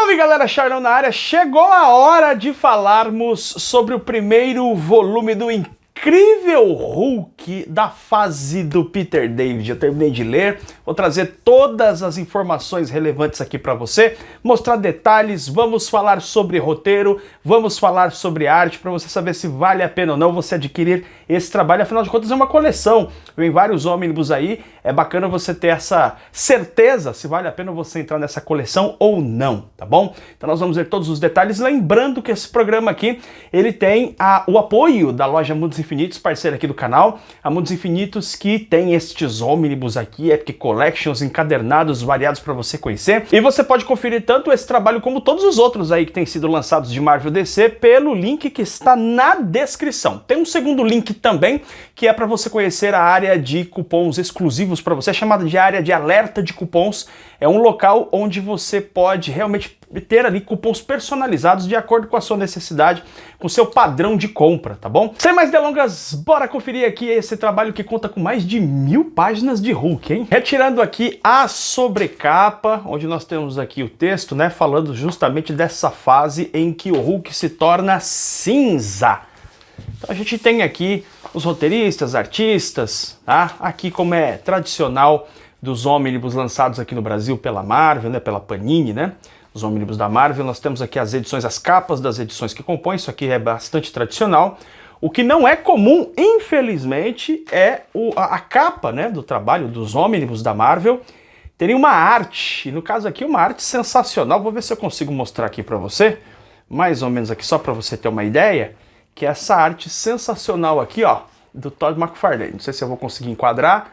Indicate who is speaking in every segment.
Speaker 1: Salve galera, Charlão na área, chegou a hora de falarmos sobre o primeiro volume do incrível Hulk da fase do Peter David. Eu terminei de ler, vou trazer todas as informações relevantes aqui para você, mostrar detalhes, vamos falar sobre roteiro, vamos falar sobre arte para você saber se vale a pena ou não você adquirir esse trabalho. Afinal de contas é uma coleção, vem vários ônibus aí, é bacana você ter essa certeza se vale a pena você entrar nessa coleção ou não, tá bom? Então nós vamos ver todos os detalhes, lembrando que esse programa aqui, ele tem o apoio da loja Mundos Infinitos, parceira aqui do canal, a Mundos Infinitos que tem estes ônibus aqui, Epic Collections, encadernados variados para você conhecer, e você pode conferir tanto esse trabalho como todos os outros aí que têm sido lançados de Marvel DC pelo link que está na descrição. Tem um segundo link também, que é para você conhecer a área de cupons exclusivos para você, chamada de área de alerta de cupons. É um local onde você pode realmente ter ali cupons personalizados de acordo com a sua necessidade, com o seu padrão de compra, tá bom? Sem mais delongas, bora conferir aqui esse trabalho que conta com mais de 1000 páginas de Hulk, hein? Retirando aqui a sobrecapa, onde nós temos aqui o texto, né, falando justamente dessa fase em que o Hulk se torna cinza. Então a gente tem aqui os roteiristas, artistas, tá? Aqui como é tradicional dos ônibus lançados aqui no Brasil pela Marvel, né, pela Panini, né? Os ônibus da Marvel, nós temos aqui as edições, as capas das edições que compõem, isso aqui é bastante tradicional. O que não é comum, infelizmente, é a capa, né, do trabalho dos ônibus da Marvel. Teria uma arte, e no caso aqui uma arte sensacional, vou ver se eu consigo mostrar aqui para você, mais ou menos aqui só para você ter uma ideia, que é essa arte sensacional aqui, ó, do Todd McFarlane. Não sei se eu vou conseguir enquadrar,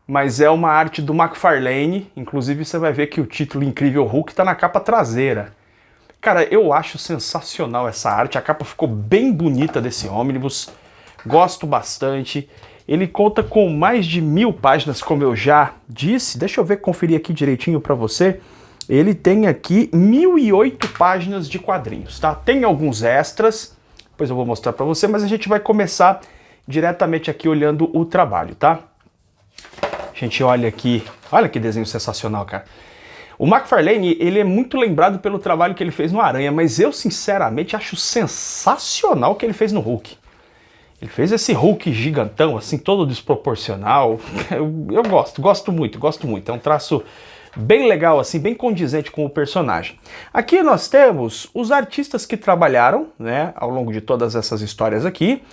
Speaker 1: mas é uma arte do McFarlane, inclusive você vai ver que o título Incrível Hulk está na capa traseira. Cara, eu acho sensacional essa arte, a capa ficou bem bonita desse ônibus, gosto bastante. Ele conta com mais de 1000 páginas, como eu já disse, deixa eu ver, conferir aqui direitinho para você. Ele tem aqui 1008 páginas de quadrinhos, tá? Tem alguns extras, depois eu vou mostrar para você, mas a gente vai começar diretamente aqui olhando o trabalho, tá? A gente olha aqui, olha que desenho sensacional, cara. O McFarlane, ele é muito lembrado pelo trabalho que ele fez no Aranha, mas eu sinceramente acho sensacional o que ele fez no Hulk. Ele fez esse Hulk gigantão, assim, todo desproporcional. Eu gosto muito. É um traço bem legal, assim, bem condizente com o personagem. Aqui nós temos os artistas que trabalharam, né, ao longo de todas essas histórias aqui.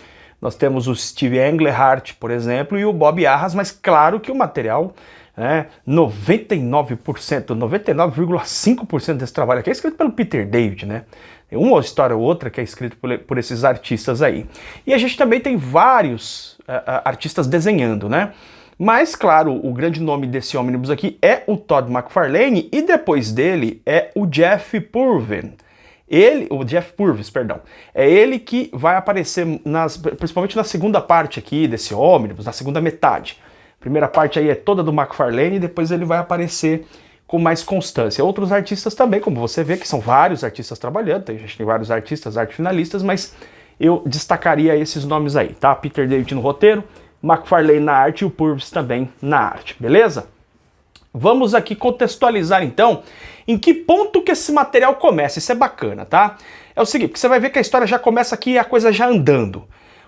Speaker 1: Nós temos o Steve Englehart, por exemplo, e o Bob Arras, mas claro que o material, né, 99,5% desse trabalho aqui é escrito pelo Peter David, né? Tem uma história ou outra que é escrito por esses artistas aí. E a gente também tem vários artistas desenhando, né? Mas, claro, o grande nome desse ônibus aqui é o Todd McFarlane e depois dele é o Jeff Purvis. É ele que vai aparecer, principalmente na segunda parte aqui desse ônibus, na segunda metade. A primeira parte aí é toda do McFarlane e depois ele vai aparecer com mais constância. Outros artistas também, como você vê, que são vários artistas trabalhando, a gente tem vários artistas, arte finalistas, mas eu destacaria esses nomes aí, tá? Peter David no roteiro, McFarlane na arte e o Purvis também na arte, beleza? Vamos aqui contextualizar então em que ponto que esse material começa, isso é bacana, tá? É o seguinte, porque você vai ver que a história já começa aqui e a coisa já andando.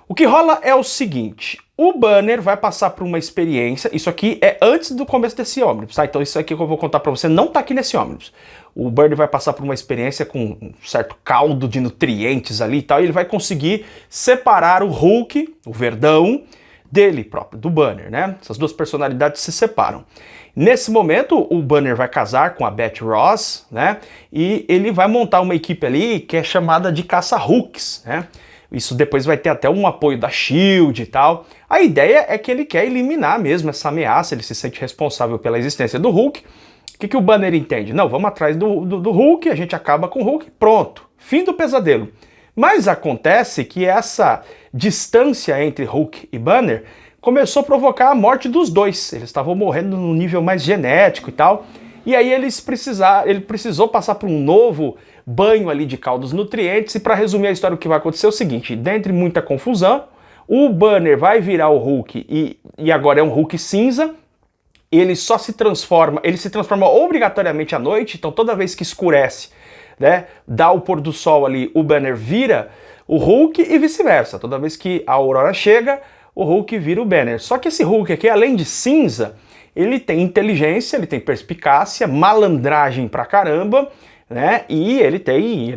Speaker 1: O que rola é o seguinte, o Banner vai passar por uma experiência, isso aqui é antes do começo desse ônibus, tá? Então isso aqui que eu vou contar pra você não tá aqui nesse ônibus. O Banner vai passar por uma experiência com um certo caldo de nutrientes ali e tal, e ele vai conseguir separar o Hulk, o verdão, dele próprio, do Banner, né? Essas duas personalidades se separam. Nesse momento, o Banner vai casar com a Betty Ross, né? E ele vai montar uma equipe ali que é chamada de Caça-Hulks, né? Isso depois vai ter até um apoio da SHIELD e tal. A ideia é que ele quer eliminar mesmo essa ameaça, ele se sente responsável pela existência do Hulk. O que o Banner entende? Não, vamos atrás do Hulk, a gente acaba com o Hulk, pronto, fim do pesadelo. Mas acontece que essa distância entre Hulk e Banner começou a provocar a morte dos dois. Eles estavam morrendo num nível mais genético e tal. E aí ele precisou passar por um novo banho ali de caldos nutrientes. E para resumir a história, o que vai acontecer é o seguinte, dentre muita confusão, o Banner vai virar o Hulk e agora é um Hulk cinza. ele se transforma obrigatoriamente à noite, então toda vez que escurece, né, dá o pôr do sol ali, o Banner vira o Hulk e vice-versa. Toda vez que a aurora chega, o Hulk vira o Banner. Só que esse Hulk aqui, além de cinza, ele tem inteligência, ele tem perspicácia, malandragem pra caramba, né? E ele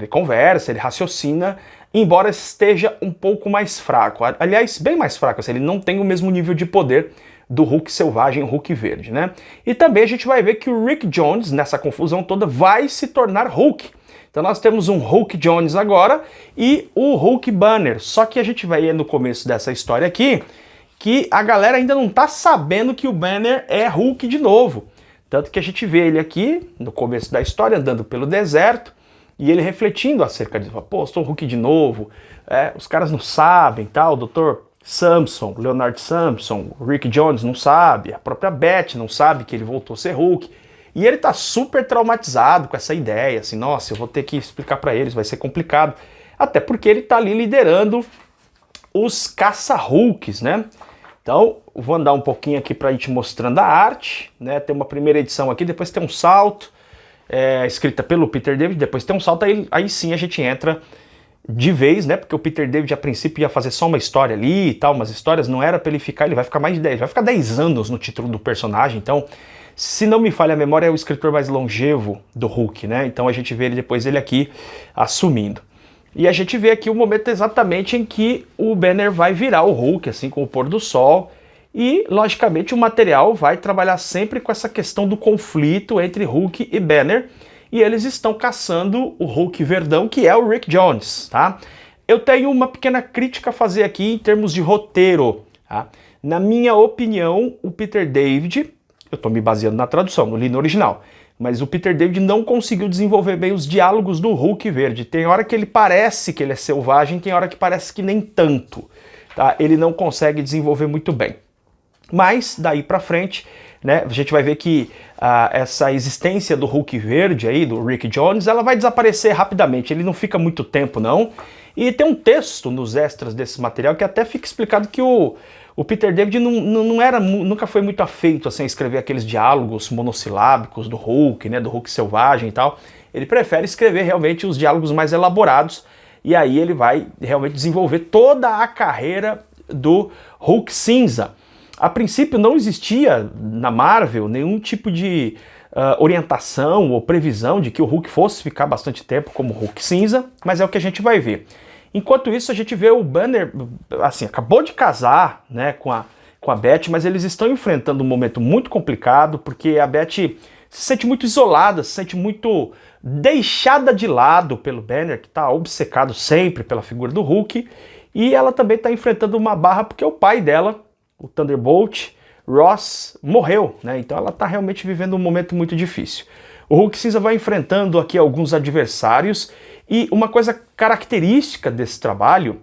Speaker 1: conversa, ele raciocina, embora esteja um pouco mais fraco. Aliás, bem mais fraco, assim, ele não tem o mesmo nível de poder do Hulk selvagem, o Hulk verde, né? E também a gente vai ver que o Rick Jones, nessa confusão toda, vai se tornar Hulk. Então nós temos um Hulk Jones agora e o Hulk Banner. Só que a gente vai ver no começo dessa história aqui que a galera ainda não tá sabendo que o Banner é Hulk de novo. Tanto que a gente vê ele aqui, no começo da história, andando pelo deserto, e ele refletindo acerca disso. Pô, sou Hulk de novo, os caras não sabem, tal, o Dr. Samson, Leonard Samson, o Rick Jones não sabe, a própria Beth não sabe que ele voltou a ser Hulk. E ele tá super traumatizado com essa ideia, assim, nossa, eu vou ter que explicar pra eles, vai ser complicado. Até porque ele tá ali liderando os caça-Hulks, né? Então, vou andar um pouquinho aqui pra gente mostrando a arte, né? Tem uma primeira edição aqui, depois tem um salto, escrita pelo Peter David, depois tem um salto, aí sim a gente entra de vez, né? Porque o Peter David a princípio ia fazer só uma história ali e tal, umas histórias, não era pra ele ficar, ele vai ficar mais de 10, vai ficar 10 anos no título do personagem, então, se não me falha a memória, é o escritor mais longevo do Hulk, né? Então a gente vê ele aqui assumindo. E a gente vê aqui o momento exatamente em que o Banner vai virar o Hulk, assim, com o pôr do sol. E, logicamente, o material vai trabalhar sempre com essa questão do conflito entre Hulk e Banner. E eles estão caçando o Hulk verdão, que é o Rick Jones, tá? Eu tenho uma pequena crítica a fazer aqui em termos de roteiro, tá? Na minha opinião, o Peter David, eu estou me baseando na tradução, não li no original, mas o Peter David não conseguiu desenvolver bem os diálogos do Hulk verde. Tem hora que ele parece que ele é selvagem, tem hora que parece que nem tanto, tá? Ele não consegue desenvolver muito bem. Mas, daí pra frente, né, a gente vai ver que essa existência do Hulk verde aí, do Rick Jones, ela vai desaparecer rapidamente, ele não fica muito tempo não. E tem um texto nos extras desse material que até fica explicado que o Peter David nunca foi muito afeito assim, a escrever aqueles diálogos monossilábicos do Hulk, né, do Hulk selvagem e tal. Ele prefere escrever realmente os diálogos mais elaborados, e aí ele vai realmente desenvolver toda a carreira do Hulk cinza. A princípio não existia na Marvel nenhum tipo de orientação ou previsão de que o Hulk fosse ficar bastante tempo como Hulk cinza, mas é o que a gente vai ver. Enquanto isso, a gente vê o Banner, assim, acabou de casar, né, com a Beth, mas eles estão enfrentando um momento muito complicado, porque a Beth se sente muito isolada, se sente muito deixada de lado pelo Banner, que está obcecado sempre pela figura do Hulk, e ela também está enfrentando uma barra porque o pai dela, o Thunderbolt, Ross, morreu, né? Então ela está realmente vivendo um momento muito difícil. O Hulk cinza vai enfrentando aqui alguns adversários, e uma coisa característica desse trabalho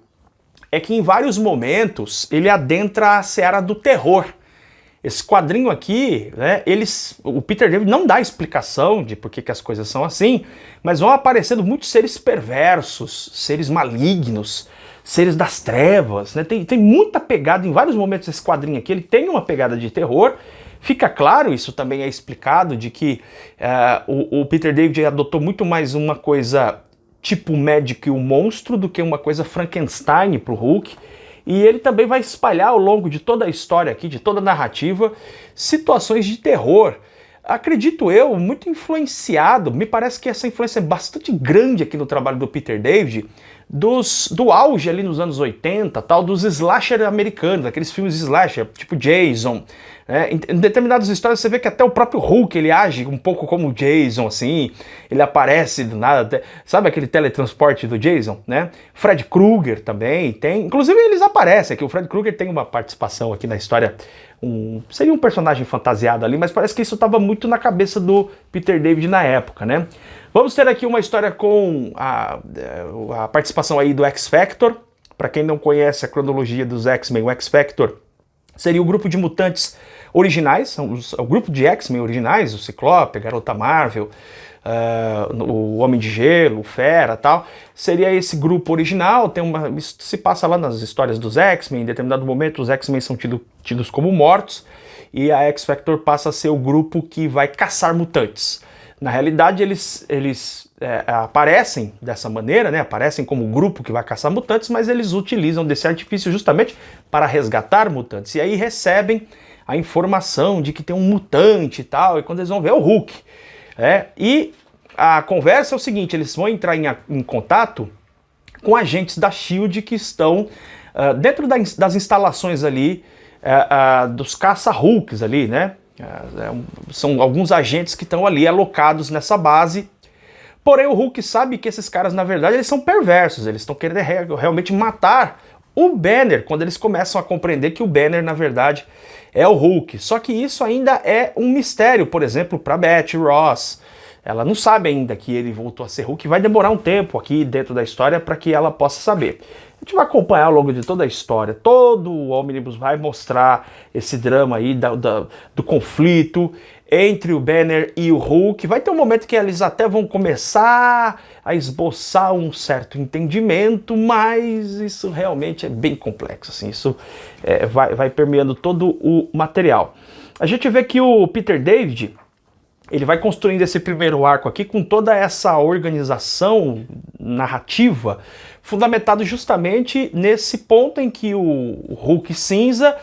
Speaker 1: é que em vários momentos ele adentra a seara do terror. Esse quadrinho aqui, né, o Peter David não dá explicação de por que as coisas são assim, mas vão aparecendo muitos seres perversos, seres malignos, seres das trevas, né? Tem muita pegada em vários momentos esse quadrinho aqui, ele tem uma pegada de terror. Fica claro, isso também é explicado, de que o Peter David adotou muito mais uma coisa tipo Magic e o Monstro do que uma coisa Frankenstein pro Hulk. E ele também vai espalhar ao longo de toda a história aqui, de toda a narrativa, situações de terror. Acredito eu, muito influenciado, me parece que essa influência é bastante grande aqui no trabalho do Peter David, do auge ali nos anos 80, tal, dos slasher americanos, aqueles filmes slasher, tipo Jason. Em determinadas histórias você vê que até o próprio Hulk ele age um pouco como o Jason, assim, ele aparece do nada, sabe aquele teletransporte do Jason, né? Fred Krueger também tem, inclusive eles aparecem aqui, o Fred Krueger tem uma participação aqui na história, seria um personagem fantasiado ali, mas parece que isso estava muito na cabeça do Peter David na época, né? Vamos ter aqui uma história com a participação aí do X-Factor. Para quem não conhece a cronologia dos X-Men, o X-Factor seria o grupo de mutantes originais, o grupo de X-Men originais, o Ciclope, a Garota Marvel, o Homem de Gelo, o Fera e tal. Seria esse grupo original, isso se passa lá nas histórias dos X-Men, em determinado momento os X-Men são tidos como mortos, e a X-Factor passa a ser o grupo que vai caçar mutantes. Na realidade, eles aparecem dessa maneira, né? Aparecem como o grupo que vai caçar mutantes, mas eles utilizam desse artifício justamente para resgatar mutantes. E aí recebem a informação de que tem um mutante e tal, e quando eles vão ver é o Hulk. E a conversa é o seguinte, eles vão entrar em contato com agentes da SHIELD que estão dentro das instalações ali dos caça-Hulks ali, né? São alguns agentes que estão ali alocados nessa base. Porém o Hulk sabe que esses caras na verdade eles são perversos, eles estão querendo realmente matar o Banner, quando eles começam a compreender que o Banner na verdade é o Hulk. Só que isso ainda é um mistério, por exemplo, para Betty Ross. Ela não sabe ainda que ele voltou a ser Hulk, vai demorar um tempo aqui dentro da história para que ela possa saber. A gente vai acompanhar ao longo de toda a história, todo o Omnibus vai mostrar esse drama aí do conflito entre o Banner e o Hulk. Vai ter um momento que eles até vão começar a esboçar um certo entendimento, mas isso realmente é bem complexo, assim, isso vai permeando todo o material. A gente vê que o Peter David, ele vai construindo esse primeiro arco aqui com toda essa organização narrativa, fundamentado justamente nesse ponto em que o Hulk cinza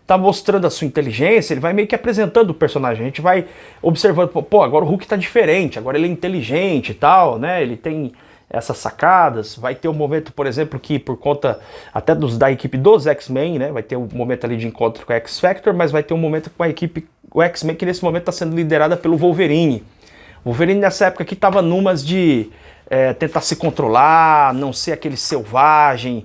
Speaker 1: tá mostrando a sua inteligência, ele vai meio que apresentando o personagem, a gente vai observando, pô, agora o Hulk tá diferente, agora ele é inteligente e tal, né, ele tem essas sacadas, vai ter um momento, por exemplo, que por conta até da equipe dos X-Men, né, vai ter um momento ali de encontro com a X-Factor, mas vai ter um momento com a equipe, o X-Men, que nesse momento está sendo liderada pelo Wolverine. O Wolverine nessa época aqui estava numas de tentar se controlar, não ser aquele selvagem,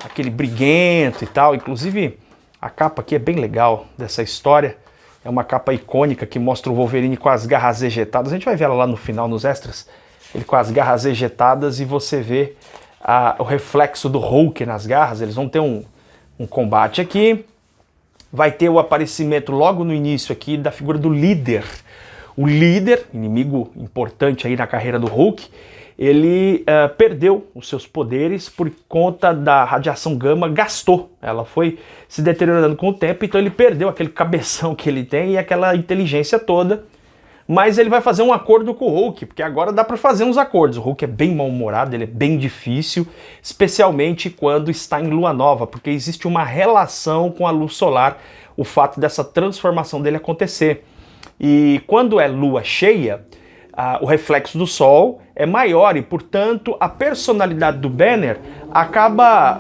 Speaker 1: aquele briguento e tal. Inclusive a capa aqui é bem legal dessa história, é uma capa icônica que mostra o Wolverine com as garras ejetadas, a gente vai ver ela lá no final nos extras, ele com as garras ejetadas e você vê o reflexo do Hulk nas garras. Eles vão ter um combate aqui, vai ter o aparecimento logo no início aqui da figura do líder. O líder, inimigo importante aí na carreira do Hulk, ele perdeu os seus poderes por conta da radiação gama, gastou. Ela foi se deteriorando com o tempo, então ele perdeu aquele cabeção que ele tem e aquela inteligência toda. Mas ele vai fazer um acordo com o Hulk, porque agora dá para fazer uns acordos. O Hulk é bem mal-humorado, ele é bem difícil, especialmente quando está em lua nova, porque existe uma relação com a luz solar, o fato dessa transformação dele acontecer. E quando é lua cheia, o reflexo do sol é maior e, portanto, a personalidade do Banner acaba,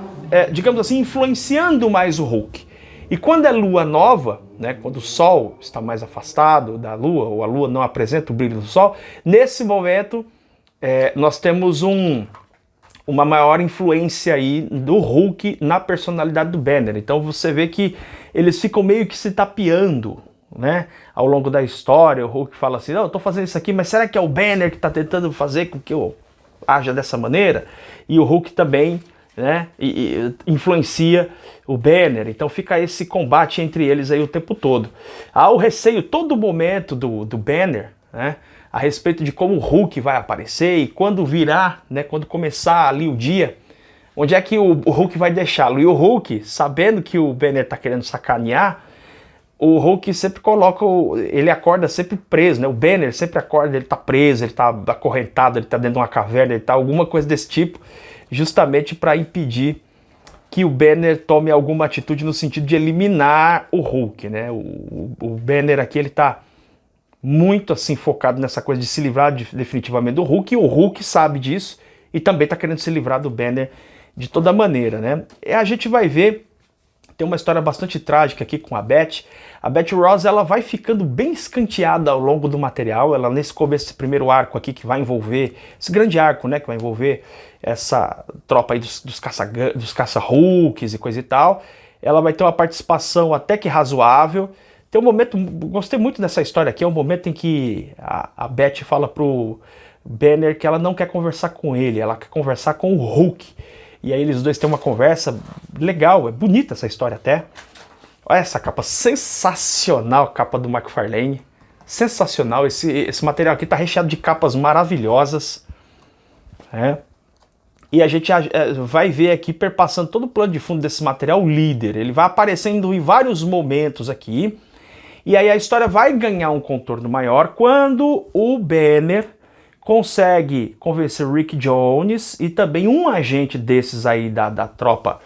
Speaker 1: digamos assim, influenciando mais o Hulk. E quando é lua nova, né, quando o sol está mais afastado da lua, ou a lua não apresenta o brilho do sol, nesse momento nós temos uma maior influência aí do Hulk na personalidade do Banner. Então você vê que eles ficam meio que se tapeando, né, ao longo da história. O Hulk fala assim, não, eu tô fazendo isso aqui, mas será que é o Banner que está tentando fazer com que eu haja dessa maneira? E o Hulk também, né, influencia o Banner, então fica esse combate entre eles aí o tempo todo. Há o receio todo momento do Banner, né, a respeito de como o Hulk vai aparecer e quando virar, né, quando começar ali o dia, onde é que o Hulk vai deixá-lo. E o Hulk, sabendo que o Banner tá querendo sacanear, o Hulk sempre coloca, ele acorda sempre preso, né? O Banner sempre acorda, ele tá preso, ele tá acorrentado, ele tá dentro de uma caverna, ele tá alguma coisa desse tipo, justamente para impedir que o Banner tome alguma atitude no sentido de eliminar o Hulk, né? O Banner aqui, ele tá muito assim focado nessa coisa de se livrar definitivamente do Hulk, e o Hulk sabe disso e também tá querendo se livrar do Banner de toda maneira, né? E a gente vai ver, tem uma história bastante trágica aqui com a Betty. A Betty Ross, ela vai ficando bem escanteada ao longo do material. Ela, nesse começo, esse primeiro arco aqui, que vai envolver, esse grande arco, né, que vai envolver essa tropa aí dos caça-Hulks e coisa e tal, ela vai ter uma participação até que razoável. Tem um momento, gostei muito dessa história aqui, é um momento em que a Betty fala pro Banner que ela não quer conversar com ele, ela quer conversar com o Hulk. E aí eles dois têm uma conversa legal, é bonita essa história até. Olha essa capa, sensacional, a capa do McFarlane. sensacional. Esse material aqui tá recheado de capas maravilhosas, né? E a gente vai ver aqui, perpassando todo o plano de fundo desse material, o líder. Ele vai aparecendo em vários momentos aqui. E aí a história vai ganhar um contorno maior quando o Banner consegue convencer o Rick Jones e também um agente desses aí da tropa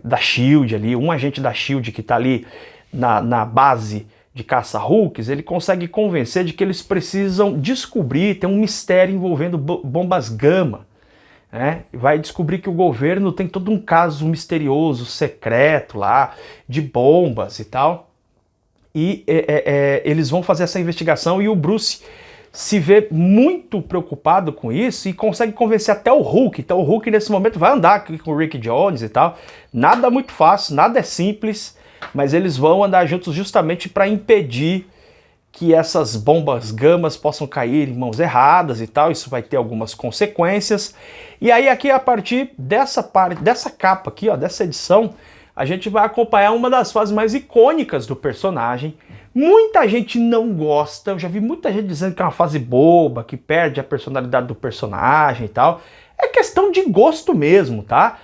Speaker 1: da SHIELD ali, um agente da SHIELD que tá ali na base de caça-Hulks, ele consegue convencer de que eles precisam descobrir, tem um mistério envolvendo bombas gama. Vai descobrir que o governo tem todo um caso misterioso, secreto lá, de bombas e tal. E eles vão fazer essa investigação e o Bruce se vê muito preocupado com isso e consegue convencer até o Hulk. Então o Hulk nesse momento vai andar aqui com o Rick Jones e tal. Nada muito fácil, nada é simples, mas eles vão andar juntos justamente para impedir que essas bombas gamas possam cair em mãos erradas e tal. Isso vai ter algumas consequências. E aí aqui a partir dessa capa aqui, ó, dessa edição, a gente vai acompanhar uma das fases mais icônicas do personagem. Muita gente não gosta, eu já vi muita gente dizendo que é uma fase boba, que perde a personalidade do personagem e tal. É questão de gosto mesmo, tá?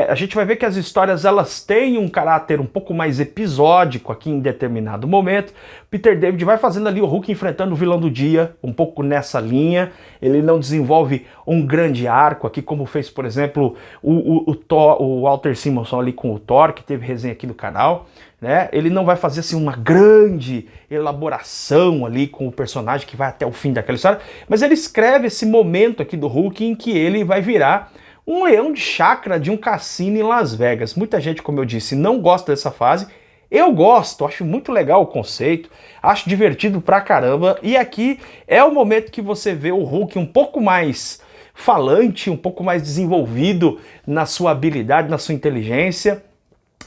Speaker 1: A gente vai ver que as histórias elas têm um caráter um pouco mais episódico aqui em determinado momento. Peter David vai fazendo ali o Hulk enfrentando o vilão do dia, um pouco nessa linha. Ele não desenvolve um grande arco aqui, como fez, por exemplo, o Walter Simonson ali com o Thor, que teve resenha aqui no canal. Né? Ele não vai fazer assim, uma grande elaboração ali com o personagem que vai até o fim daquela história, mas ele escreve esse momento aqui do Hulk em que ele vai virar um leão de chácara de um cassino em Las Vegas. Muita gente, como eu disse, não gosta dessa fase. Eu gosto, acho muito legal o conceito, acho divertido pra caramba. E aqui é o momento que você vê o Hulk um pouco mais falante, um pouco mais desenvolvido na sua habilidade, na sua inteligência.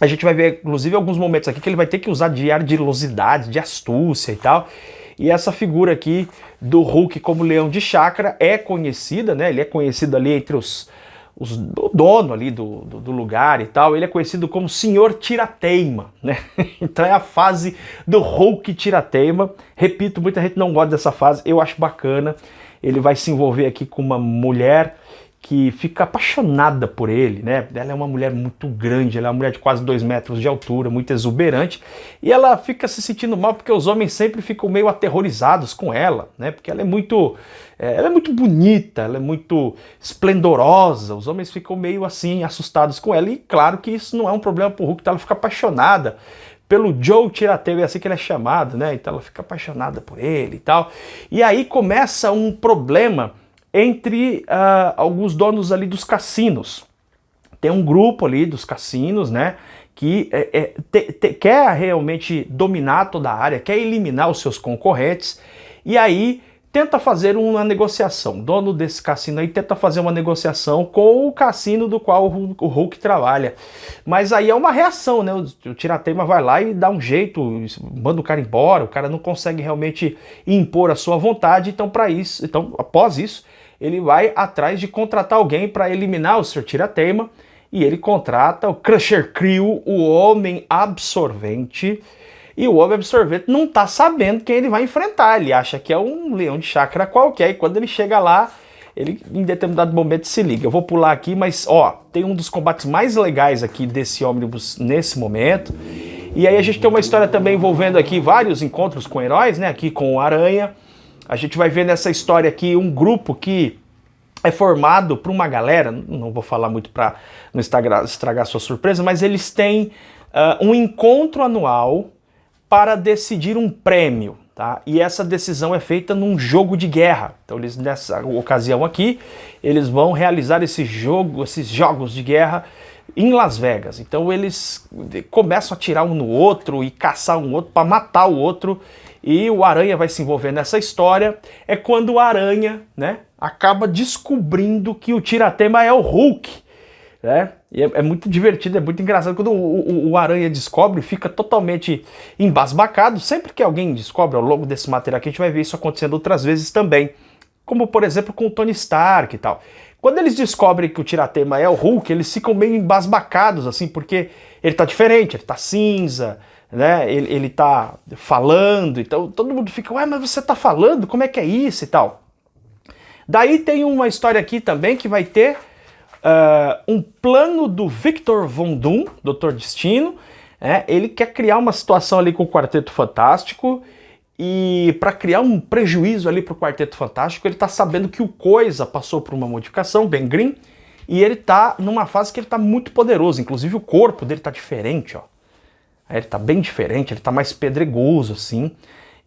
Speaker 1: A gente vai ver, inclusive, alguns momentos aqui que ele vai ter que usar de ardilosidade, de astúcia e tal. E essa figura aqui do Hulk como leão de chácara é conhecida, né? Ele é conhecido ali entre o dono ali do lugar e tal. Ele é conhecido como Senhor Tirateima, né? Então é a fase do Hulk Tirateima. Repito, muita gente não gosta dessa fase, eu acho bacana. Ele vai se envolver aqui com uma mulher que fica apaixonada por ele, né? Ela é uma mulher muito grande, ela é uma mulher de quase 2 metros de altura, muito exuberante, e ela fica se sentindo mal porque os homens sempre ficam meio aterrorizados com ela, né? Porque ela é muito bonita, ela é muito esplendorosa, os homens ficam meio assim assustados com ela, e claro que isso não é um problema pro Hulk, então ela fica apaixonada pelo Joe Tirateima, é assim que ele é chamado, né? Então ela fica apaixonada por ele e tal, e aí começa um problema entre alguns donos ali dos cassinos. Tem um grupo ali dos cassinos, né, que quer realmente dominar toda a área, quer eliminar os seus concorrentes, e aí tenta fazer uma negociação. O dono desse cassino aí tenta fazer uma negociação com o cassino do qual o Hulk trabalha. Mas aí é uma reação, né? O Tirateima vai lá e dá um jeito, manda o cara embora, o cara não consegue realmente impor a sua vontade, então após isso, ele vai atrás de contratar alguém para eliminar o Sr. Tirateima, e ele contrata o Crusher Creel, o Homem Absorvente. E o Homem Absorvente não tá sabendo quem ele vai enfrentar, ele acha que é um leão de chácara qualquer, e quando ele chega lá, ele em determinado momento se liga. Eu vou pular aqui, mas ó, tem um dos combates mais legais aqui desse ônibus nesse momento. E aí a gente tem uma história também envolvendo aqui vários encontros com heróis, né, aqui com o Aranha. A gente vai ver nessa história aqui um grupo que é formado por uma galera, não vou falar muito para não estragar sua surpresa, mas eles têm um encontro anual para decidir um prêmio, tá? E essa decisão é feita num jogo de guerra. Então eles, nessa ocasião aqui, eles vão realizar esses jogos de guerra em Las Vegas. Então eles começam a atirar um no outro e caçar um outro para matar o outro, e o Aranha vai se envolver nessa história. É quando o Aranha, né, acaba descobrindo que o Tirateima é o Hulk, né? E é muito divertido, é muito engraçado quando o Aranha descobre, fica totalmente embasbacado. Sempre que alguém descobre ao longo desse material aqui, a gente vai ver isso acontecendo outras vezes também, como por exemplo com o Tony Stark e tal. Quando eles descobrem que o Tirateima é o Hulk, eles ficam meio embasbacados assim, porque ele tá diferente, ele tá cinza, né? Ele tá falando, então todo mundo fica, ué, mas você tá falando? Como é que é isso e tal? Daí tem uma história aqui também que vai ter um plano do Victor Von Doom, Dr. Destino. Ele quer criar uma situação ali com o Quarteto Fantástico e para criar um prejuízo ali pro Quarteto Fantástico, ele tá sabendo que o Coisa passou por uma modificação, Ben Grimm, e ele tá numa fase que ele tá muito poderoso, inclusive o corpo dele tá diferente, ó. Ele tá bem diferente, ele tá mais pedregoso, assim.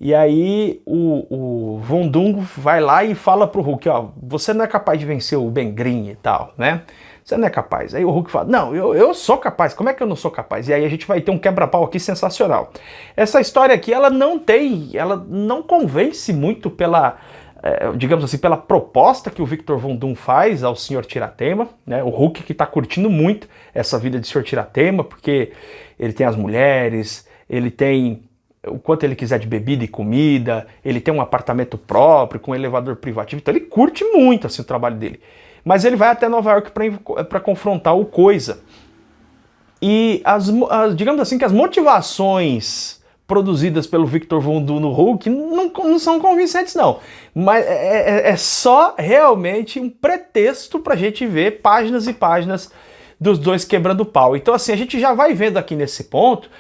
Speaker 1: E aí o Von Doom vai lá e fala pro Hulk, ó, você não é capaz de vencer o Ben Grimm e tal, né? Você não é capaz. Aí o Hulk fala, não, eu sou capaz, como é que eu não sou capaz? E aí a gente vai ter um quebra-pau aqui sensacional. Essa história aqui, ela não convence muito pela, digamos assim, pela proposta que o Victor Von Doom faz ao Sr. Tiratema, né? O Hulk que tá curtindo muito essa vida de Sr. Tiratema, porque ele tem as mulheres, ele tem o quanto ele quiser de bebida e comida, ele tem um apartamento próprio, com um elevador privativo, então ele curte muito assim, o trabalho dele. Mas ele vai até Nova York para confrontar o Coisa. E digamos assim que as motivações produzidas pelo Victor Von Doom no Hulk não são convincentes não. Mas é só realmente um pretexto pra gente ver páginas e páginas dos dois quebrando pau. Então assim, a gente já vai vendo aqui nesse ponto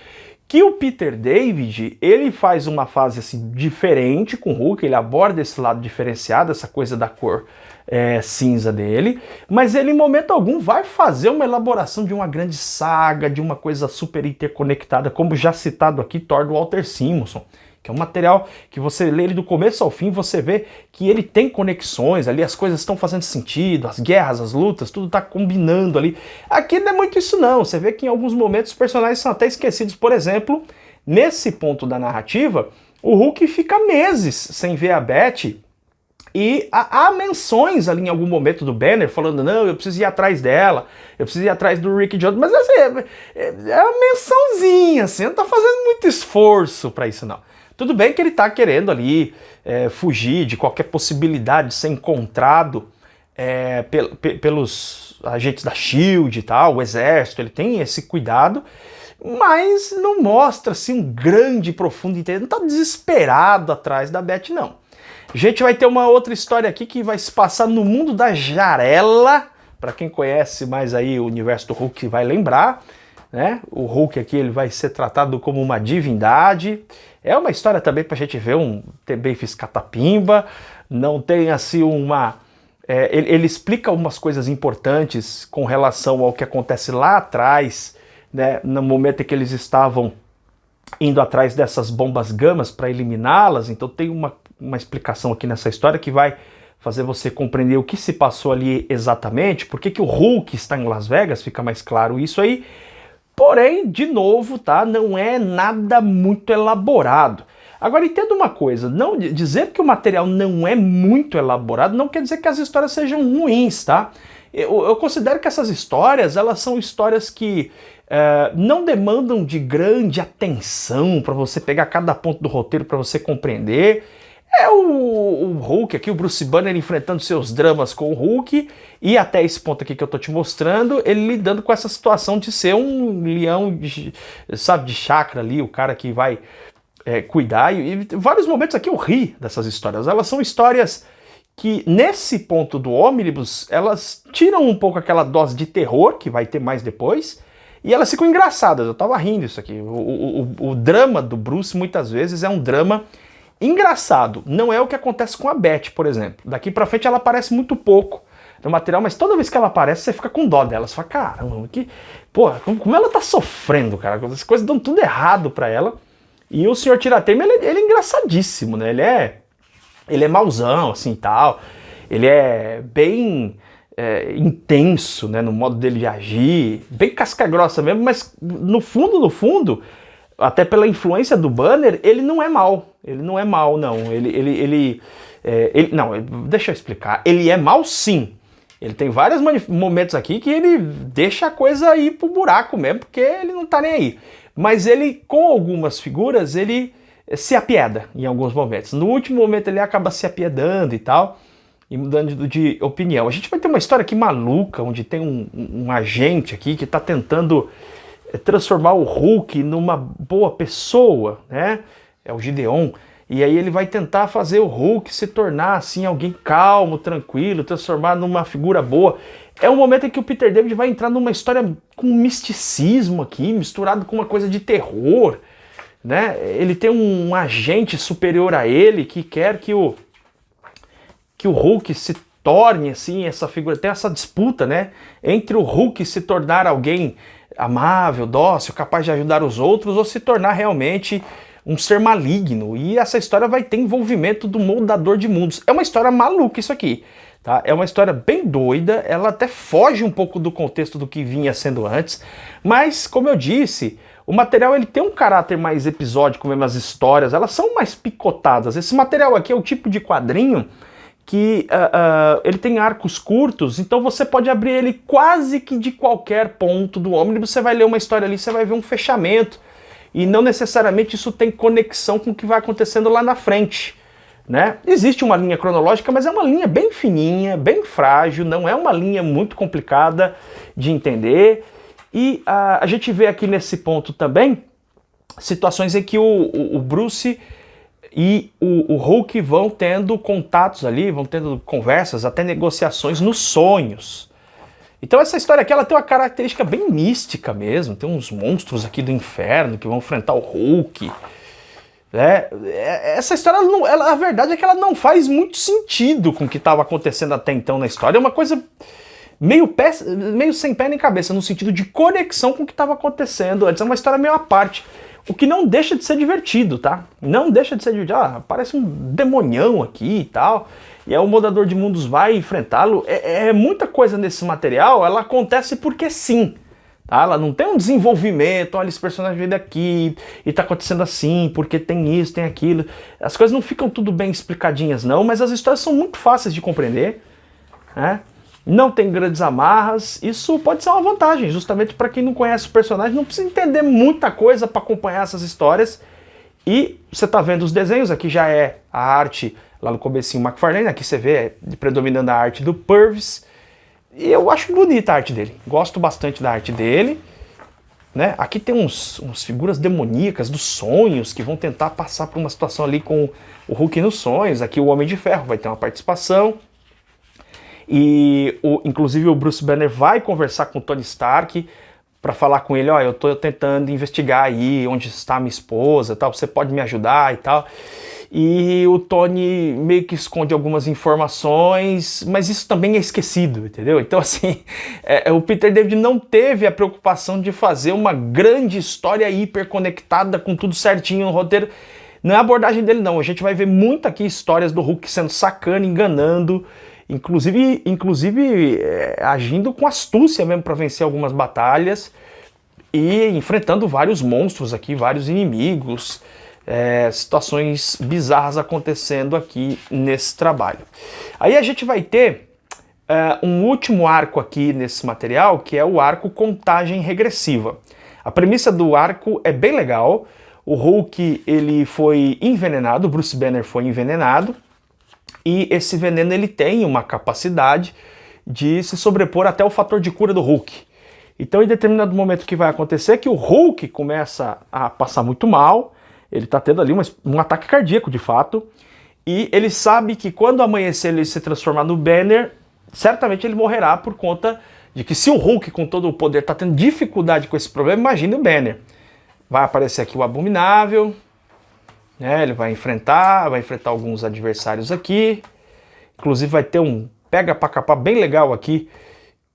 Speaker 1: que o Peter David, ele faz uma fase assim, diferente com o Hulk, ele aborda esse lado diferenciado, essa coisa da cor cinza dele, mas ele em momento algum vai fazer uma elaboração de uma grande saga, de uma coisa super interconectada, como já citado aqui, Thor do Walter Simonson, que é um material que você lê ele do começo ao fim, você vê que ele tem conexões ali, as coisas estão fazendo sentido, as guerras, as lutas, tudo está combinando ali. Aqui não é muito isso não, você vê que em alguns momentos os personagens são até esquecidos. Por exemplo, nesse ponto da narrativa, o Hulk fica meses sem ver a Beth, e há menções ali em algum momento do Banner falando, não, eu preciso ir atrás dela, eu preciso ir atrás do Rick Jones, mas assim, é uma mençãozinha, assim, não tá fazendo muito esforço para isso não. Tudo bem que ele tá querendo ali fugir de qualquer possibilidade de ser encontrado pelos agentes da SHIELD e tal, o exército, ele tem esse cuidado, mas não mostra assim um grande e profundo interesse, não tá desesperado atrás da Beth não. A gente vai ter uma outra história aqui que vai se passar no mundo da Jarella. Para quem conhece mais aí o universo do Hulk vai lembrar, né? O Hulk aqui ele vai ser tratado como uma divindade. É uma história também pra gente ver também fiz catapimba. Não tem assim uma... ele explica umas coisas importantes com relação ao que acontece lá atrás, né? No momento em que eles estavam indo atrás dessas bombas gamas para eliminá-las. Então tem uma explicação aqui nessa história que vai fazer você compreender o que se passou ali exatamente, por que o Hulk está em Las Vegas, fica mais claro isso aí. Porém, de novo, tá? Não é nada muito elaborado. Agora, entenda uma coisa, não dizer que o material não é muito elaborado não quer dizer que as histórias sejam ruins, tá? Eu considero que essas histórias, elas são histórias que não demandam de grande atenção para você pegar cada ponto do roteiro para você compreender. É o Hulk aqui, o Bruce Banner enfrentando seus dramas com o Hulk, e até esse ponto aqui que eu tô te mostrando, ele lidando com essa situação de ser um leão, sabe, de chakra ali, o cara que vai cuidar, e vários momentos aqui eu ri dessas histórias. Elas são histórias que, nesse ponto do Omnibus, elas tiram um pouco aquela dose de terror, que vai ter mais depois, e elas ficam engraçadas. Eu tava rindo isso aqui. O drama do Bruce, muitas vezes, é um drama engraçado. Não é o que acontece com a Beth, por exemplo. Daqui pra frente ela aparece muito pouco no material, mas toda vez que ela aparece, você fica com dó dela. Você fala, caramba, como ela tá sofrendo, cara. As coisas dão tudo errado pra ela. E o Sr. Tiratema, ele é engraçadíssimo, né? Ele é mauzão, assim, tal. Ele é bem intenso, né? No modo dele de agir. Bem casca-grossa mesmo, mas no fundo, até pela influência do Banner, ele não é mal. Ele não é mal, não. Não, deixa eu explicar. Ele é mal, sim. Ele tem vários momentos aqui que ele deixa a coisa ir pro buraco mesmo, porque ele não tá nem aí. Mas ele, com algumas figuras, ele se apieda em alguns momentos. No último momento ele acaba se apiedando e tal, e mudando de opinião. A gente vai ter uma história aqui maluca, onde tem um agente aqui que tá tentando transformar o Hulk numa boa pessoa, né? É o Gideon. E aí ele vai tentar fazer o Hulk se tornar assim alguém calmo, tranquilo, transformar numa figura boa. É um momento em que o Peter David vai entrar numa história com misticismo aqui, misturado com uma coisa de terror, né? Ele tem um agente superior a ele que quer que o Hulk se torne assim essa figura. Tem essa disputa, né, entre o Hulk se tornar alguém amável, dócil, capaz de ajudar os outros, ou se tornar realmente um ser maligno. E essa história vai ter envolvimento do moldador de mundos. É uma história maluca isso aqui, tá? É uma história bem doida, ela até foge um pouco do contexto do que vinha sendo antes, mas como eu disse, o material ele tem um caráter mais episódico mesmo, as histórias, elas são mais picotadas. Esse material aqui é o tipo de quadrinho que ele tem arcos curtos, então você pode abrir ele quase que de qualquer ponto do ônibus, você vai ler uma história ali, você vai ver um fechamento, e não necessariamente isso tem conexão com o que vai acontecendo lá na frente, né? Existe uma linha cronológica, mas é uma linha bem fininha, bem frágil, não é uma linha muito complicada de entender, e a gente vê aqui nesse ponto também situações em que o Bruce e o Hulk vão tendo contatos ali, vão tendo conversas, até negociações nos sonhos. Então essa história aqui ela tem uma característica bem mística mesmo, tem uns monstros aqui do inferno que vão enfrentar o Hulk. Essa história, a verdade é que ela não faz muito sentido com o que estava acontecendo até então na história, é uma coisa meio sem pé nem cabeça, no sentido de conexão com o que estava acontecendo antes, é uma história meio à parte. O que não deixa de ser divertido, tá? Não deixa de ser divertido. Parece um demonião aqui e tal. E aí o moldador de mundos vai enfrentá-lo. Muita coisa nesse material, ela acontece porque sim. Tá? Ela não tem um desenvolvimento, olha, esse personagem veio daqui e tá acontecendo assim, porque tem isso, tem aquilo. As coisas não ficam tudo bem explicadinhas não, mas as histórias são muito fáceis de compreender, né? Não tem grandes amarras, isso pode ser uma vantagem, justamente para quem não conhece o personagem, não precisa entender muita coisa para acompanhar essas histórias. E você está vendo os desenhos, aqui já é a arte, lá no comecinho McFarlane, aqui você vê predominando a arte do Purvis, e eu acho bonita a arte dele, gosto bastante da arte dele, né? Aqui tem umas figuras demoníacas dos sonhos, que vão tentar passar por uma situação ali com o Hulk nos sonhos, aqui o Homem de Ferro vai ter uma participação. E inclusive o Bruce Banner vai conversar com o Tony Stark para falar com ele, ó, eu tô tentando investigar aí onde está minha esposa, tal, você pode me ajudar e tal. E o Tony meio que esconde algumas informações, mas isso também é esquecido, entendeu? Então assim, o Peter David não teve a preocupação de fazer uma grande história hiperconectada com tudo certinho no roteiro. Não é a abordagem dele não, a gente vai ver muito aqui histórias do Hulk sendo sacana, enganando, inclusive agindo com astúcia mesmo para vencer algumas batalhas e enfrentando vários monstros aqui, vários inimigos, situações bizarras acontecendo aqui nesse trabalho. Aí a gente vai ter um último arco aqui nesse material, que é o arco Contagem Regressiva. A premissa do arco é bem legal. O Hulk ele foi envenenado, o Bruce Banner foi envenenado, e esse veneno ele tem uma capacidade de se sobrepor até o fator de cura do Hulk. Então em determinado momento o que vai acontecer é que o Hulk começa a passar muito mal, ele está tendo ali um ataque cardíaco de fato, e ele sabe que quando amanhecer ele se transformar no Banner, certamente ele morrerá por conta de que se o Hulk com todo o poder está tendo dificuldade com esse problema, imagine o Banner. Vai aparecer aqui o Abominável, né? Ele vai enfrentar alguns adversários aqui, inclusive vai ter um pega pra capar bem legal aqui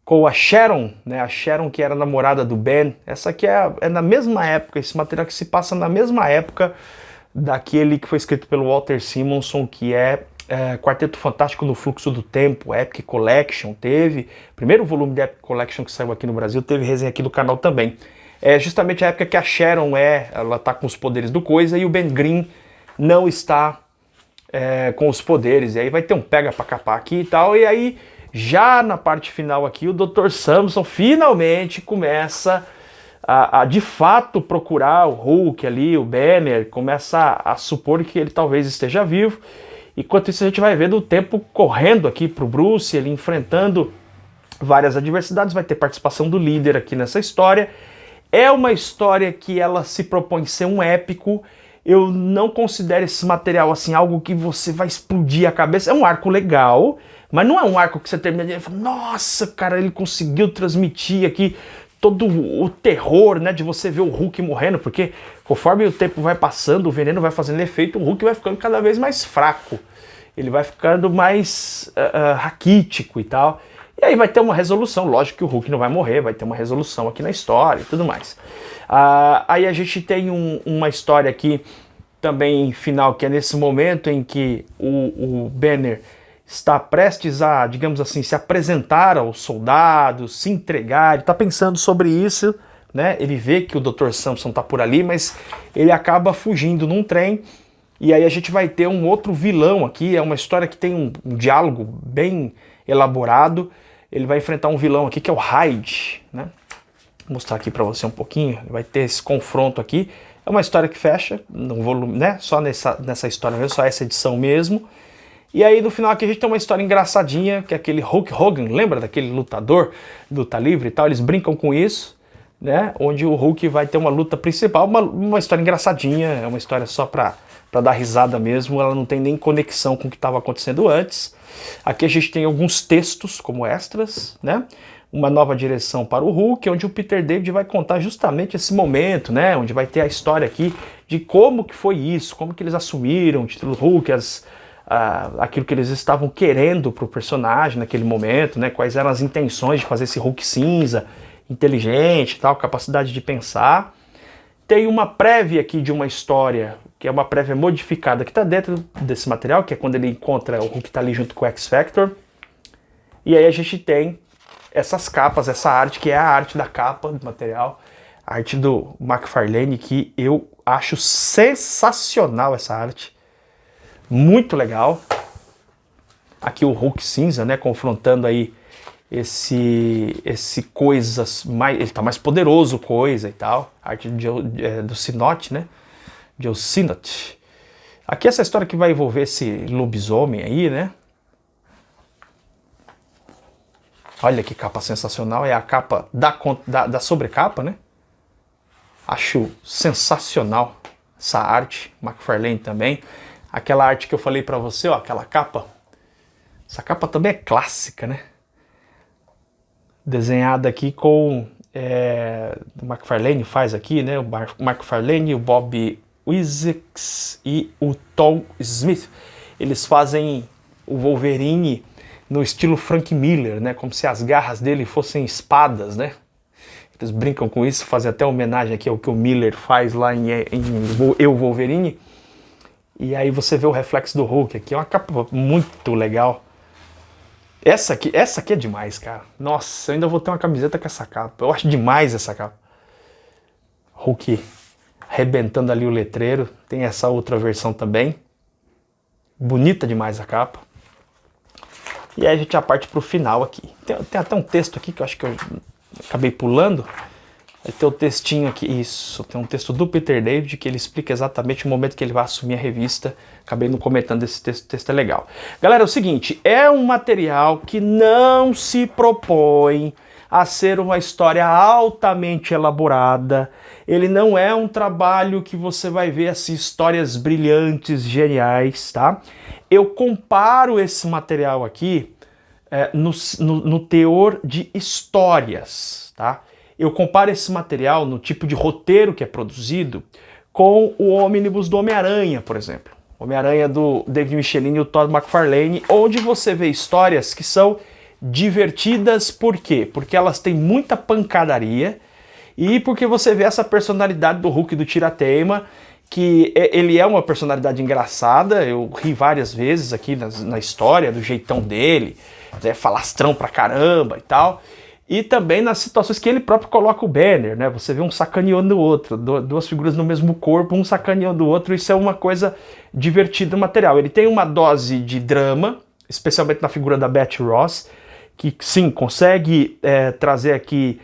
Speaker 1: com a Sharon, né? A Sharon que era namorada do Ben. Essa aqui é na mesma época, esse material que se passa na mesma época daquele que foi escrito pelo Walter Simonson, que é Quarteto Fantástico no Fluxo do Tempo, Epic Collection. Teve primeiro volume de Epic Collection que saiu aqui no Brasil, teve resenha aqui do canal também. É justamente a época que a Sharon ela tá com os poderes do Coisa e o Ben Grimm não está com os poderes. E aí vai ter um pega pra capar aqui e tal. E aí, já na parte final aqui, o Dr. Samson finalmente começa a de fato procurar o Hulk ali, o Banner, começa a supor que ele talvez esteja vivo. Enquanto isso a gente vai vendo o tempo correndo aqui pro Bruce, ele enfrentando várias adversidades, vai ter participação do líder aqui nessa história. É uma história que ela se propõe ser um épico. Eu não considero esse material assim algo que você vai explodir a cabeça. É um arco legal, mas não é um arco que você termina e fala, nossa, cara, ele conseguiu transmitir aqui todo o terror, né, de você ver o Hulk morrendo, porque conforme o tempo vai passando, o veneno vai fazendo efeito, o Hulk vai ficando cada vez mais fraco. Ele vai ficando mais raquítico e tal. E aí vai ter uma resolução, lógico que o Hulk não vai morrer, vai ter uma resolução aqui na história e tudo mais. Aí a gente tem uma história aqui também final, que é nesse momento em que o Banner está prestes a, digamos assim, se apresentar aos soldados, se entregar, ele está pensando sobre isso, né? Ele vê que o Dr. Samson está por ali, mas ele acaba fugindo num trem, e aí a gente vai ter um outro vilão aqui, é uma história que tem um diálogo bem elaborado. Ele vai enfrentar um vilão aqui que é o Hyde, né? Vou mostrar aqui para você um pouquinho, vai ter esse confronto aqui. É uma história que fecha, no volume, né? Só nessa história mesmo, só essa edição mesmo. E aí no final aqui a gente tem uma história engraçadinha, que é aquele Hulk Hogan, lembra daquele lutador do luta livre e tal? Eles brincam com isso, né? Onde o Hulk vai ter uma luta principal, uma história engraçadinha, é uma história só para dar risada mesmo, ela não tem nem conexão com o que estava acontecendo antes. Aqui a gente tem alguns textos como extras, né? Uma nova direção para o Hulk, onde o Peter David vai contar justamente esse momento, né? Onde vai ter a história aqui de como que foi isso, como que eles assumiram o título Hulk, aquilo que eles estavam querendo para o personagem naquele momento, né? Quais eram as intenções de fazer esse Hulk cinza, inteligente, tal, capacidade de pensar. Tem uma prévia aqui de uma história, que é uma prévia modificada, que está dentro desse material, que é quando ele encontra o Hulk que está ali junto com o X-Factor. E aí a gente tem essas capas, essa arte, que é a arte da capa do material, a arte do McFarlane, que eu acho sensacional essa arte. Muito legal. Aqui o Hulk cinza, né, confrontando aí esse coisas mais, ele tá mais poderoso, coisa e tal, a arte do Sinnott, né, Joe Sinnott. Aqui essa história que vai envolver esse lobisomem aí, né, olha que capa sensacional, é a capa da sobrecapa, né, acho sensacional essa arte, McFarlane também. Aquela arte que eu falei pra você, ó, aquela capa, essa capa também é clássica, né, desenhada aqui com o McFarlane faz aqui, né? O McFarlane, o Bob Wizeks e o Tom Smith. Eles fazem o Wolverine no estilo Frank Miller, né? Como se as garras dele fossem espadas, né? Eles brincam com isso, fazem até homenagem aqui ao que o Miller faz lá em Eu Wolverine. E aí você vê o reflexo do Hulk aqui, é uma capa muito legal. Essa aqui é demais, cara. Nossa, eu ainda vou ter uma camiseta com essa capa. Eu acho demais essa capa. Hulk arrebentando ali o letreiro. Tem essa outra versão também. Bonita demais a capa. E aí a gente já parte pro final aqui. Tem até um texto aqui que eu acho que eu acabei pulando. Vai ter o textinho aqui, isso, tem um texto do Peter David que ele explica exatamente o momento que ele vai assumir a revista. Acabei não comentando esse texto, o texto é legal. Galera, é o seguinte, é um material que não se propõe a ser uma história altamente elaborada. Ele não é um trabalho que você vai ver assim, histórias brilhantes, geniais, tá? Eu comparo esse material aqui no teor de histórias, tá? Eu comparo esse material no tipo de roteiro que é produzido com o ônibus do Homem-Aranha, por exemplo. Homem-Aranha do David Michelini e o Todd McFarlane, onde você vê histórias que são divertidas, por quê? Porque elas têm muita pancadaria e porque você vê essa personalidade do Hulk do Tirateima, que ele é uma personalidade engraçada, eu ri várias vezes aqui na história, do jeitão dele, né, falastrão pra caramba e tal. E também nas situações que ele próprio coloca o Banner, né? Você vê um sacaneando o outro, duas figuras no mesmo corpo, um sacaneando o outro, isso é uma coisa divertida no material. Ele tem uma dose de drama, especialmente na figura da Betty Ross, que sim, consegue trazer aqui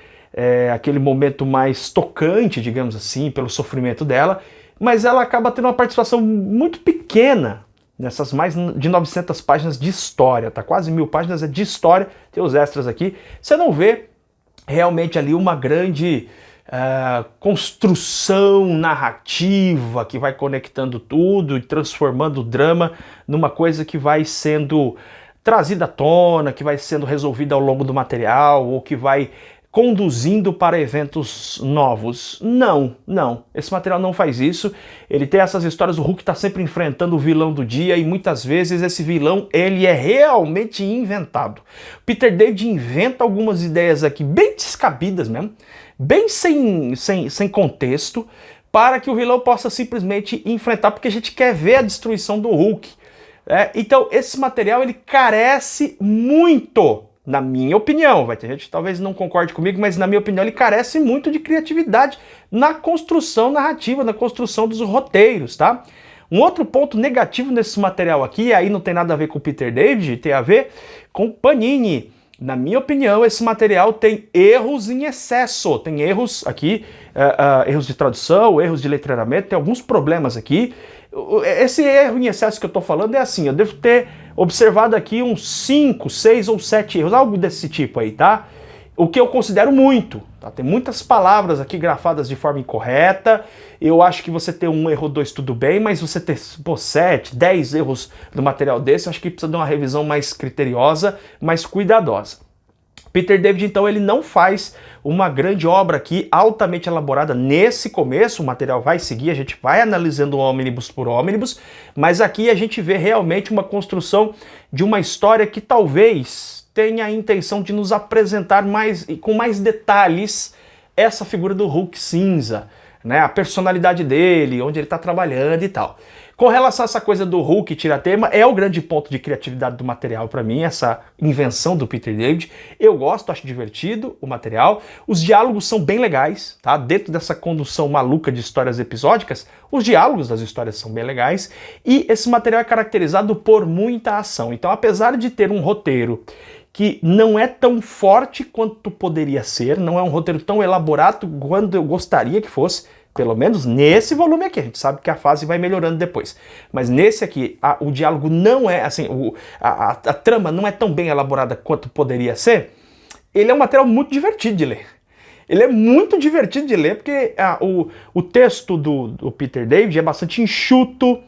Speaker 1: aquele momento mais tocante, digamos assim, pelo sofrimento dela, mas ela acaba tendo uma participação muito pequena nessas mais de 900 páginas de história, tá? Quase 1000 páginas é de história, tem os extras aqui. Você não vê realmente ali uma grande construção narrativa que vai conectando tudo e transformando o drama numa coisa que vai sendo trazida à tona, que vai sendo resolvida ao longo do material ou que vai conduzindo para eventos novos. Não. Esse material não faz isso. Ele tem essas histórias, o Hulk está sempre enfrentando o vilão do dia e muitas vezes esse vilão, ele é realmente inventado. Peter David inventa algumas ideias aqui bem descabidas mesmo, bem sem contexto, para que o vilão possa simplesmente enfrentar, porque a gente quer ver a destruição do Hulk. Então esse material, ele carece muito, na minha opinião, vai ter gente que talvez não concorde comigo, mas na minha opinião ele carece muito de criatividade na construção narrativa, na construção dos roteiros, tá? Um outro ponto negativo nesse material aqui, aí não tem nada a ver com o Peter David, tem a ver com o Panini. Na minha opinião, esse material tem erros em excesso, tem erros aqui, erros de tradução, erros de letreiramento, tem alguns problemas aqui. Esse erro em excesso que eu tô falando é assim, eu devo ter observado aqui uns 5, 6 ou 7 erros, algo desse tipo aí, tá? O que eu considero muito, tá? Tem muitas palavras aqui grafadas de forma incorreta, eu acho que você ter um erro ou dois tudo bem, mas você ter 7, 10 erros no material desse, eu acho que precisa de uma revisão mais criteriosa, mais cuidadosa. Peter David, então, ele não faz uma grande obra aqui, altamente elaborada nesse começo, o material vai seguir, a gente vai analisando ônibus por ônibus, mas aqui a gente vê realmente uma construção de uma história que talvez tenha a intenção de nos apresentar com mais detalhes essa figura do Hulk cinza, né? A personalidade dele, onde ele está trabalhando e tal. Com relação a essa coisa do Hulk tiratema, é o grande ponto de criatividade do material para mim, essa invenção do Peter David. Eu gosto, acho divertido o material. Os diálogos são bem legais, tá? Dentro dessa condução maluca de histórias episódicas, os diálogos das histórias são bem legais. E esse material é caracterizado por muita ação. Então, apesar de ter um roteiro que não é tão forte quanto poderia ser, não é um roteiro tão elaborado quanto eu gostaria que fosse, pelo menos nesse volume aqui, a gente sabe que a fase vai melhorando depois. Mas nesse aqui, o diálogo não é, assim, a trama não é tão bem elaborada quanto poderia ser. Ele é um material muito divertido de ler. Ele é muito divertido de ler porque o texto do Peter David é bastante enxuto.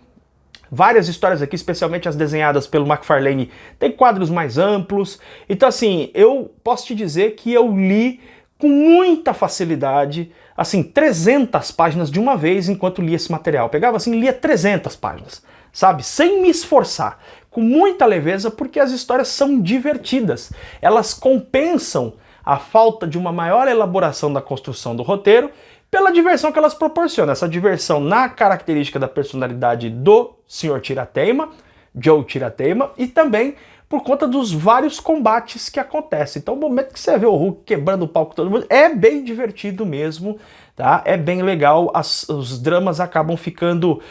Speaker 1: Várias histórias aqui, especialmente as desenhadas pelo McFarlane, tem quadros mais amplos. Então, assim, eu posso te dizer que eu li com muita facilidade, assim, 300 páginas de uma vez enquanto lia esse material. Pegava assim, lia 300 páginas, sabe? Sem me esforçar, com muita leveza, porque as histórias são divertidas. Elas compensam a falta de uma maior elaboração da construção do roteiro pela diversão que elas proporcionam. Essa diversão na característica da personalidade do Sr. Tiratema, Joe Tiratema, e também por conta dos vários combates que acontecem. Então o momento que você vê o Hulk quebrando o palco todo mundo, é bem divertido mesmo, tá? É bem legal, os dramas acabam ficando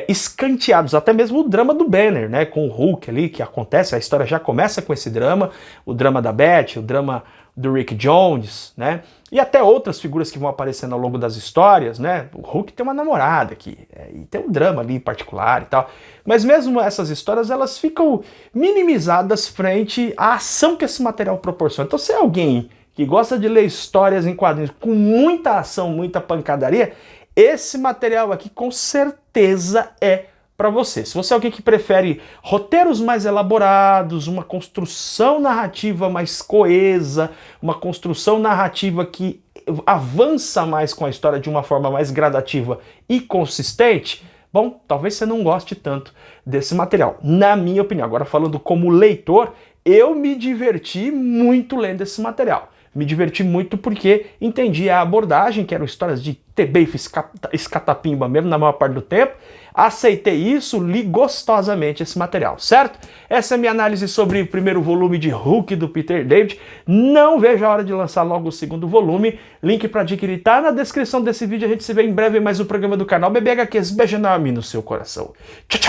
Speaker 1: escanteados, até mesmo o drama do Banner, né? Com o Hulk ali, que acontece, a história já começa com esse drama, o drama da Beth, o drama do Rick Jones, né? E até outras figuras que vão aparecendo ao longo das histórias, né? O Hulk tem uma namorada aqui, e tem um drama ali em particular e tal. Mas mesmo essas histórias, elas ficam minimizadas frente à ação que esse material proporciona. Então, se é alguém que gosta de ler histórias em quadrinhos com muita ação, muita pancadaria, esse material aqui com certeza é para você. Se você é alguém que prefere roteiros mais elaborados, uma construção narrativa mais coesa, uma construção narrativa que avança mais com a história de uma forma mais gradativa e consistente, bom, talvez você não goste tanto desse material, na minha opinião. Agora, falando como leitor, eu me diverti muito lendo esse material. Me diverti muito porque entendi a abordagem, que eram histórias de tebeif, escatapimba mesmo na maior parte do tempo. Aceitei isso, li gostosamente esse material, certo? Essa é a minha análise sobre o primeiro volume de Hulk do Peter David. Não vejo a hora de lançar logo o segundo volume. Link para adquirir tá na descrição desse vídeo. A gente se vê em breve em mais um programa do canal BBHQs. Beijo enorme no seu coração. Tchau, tchau!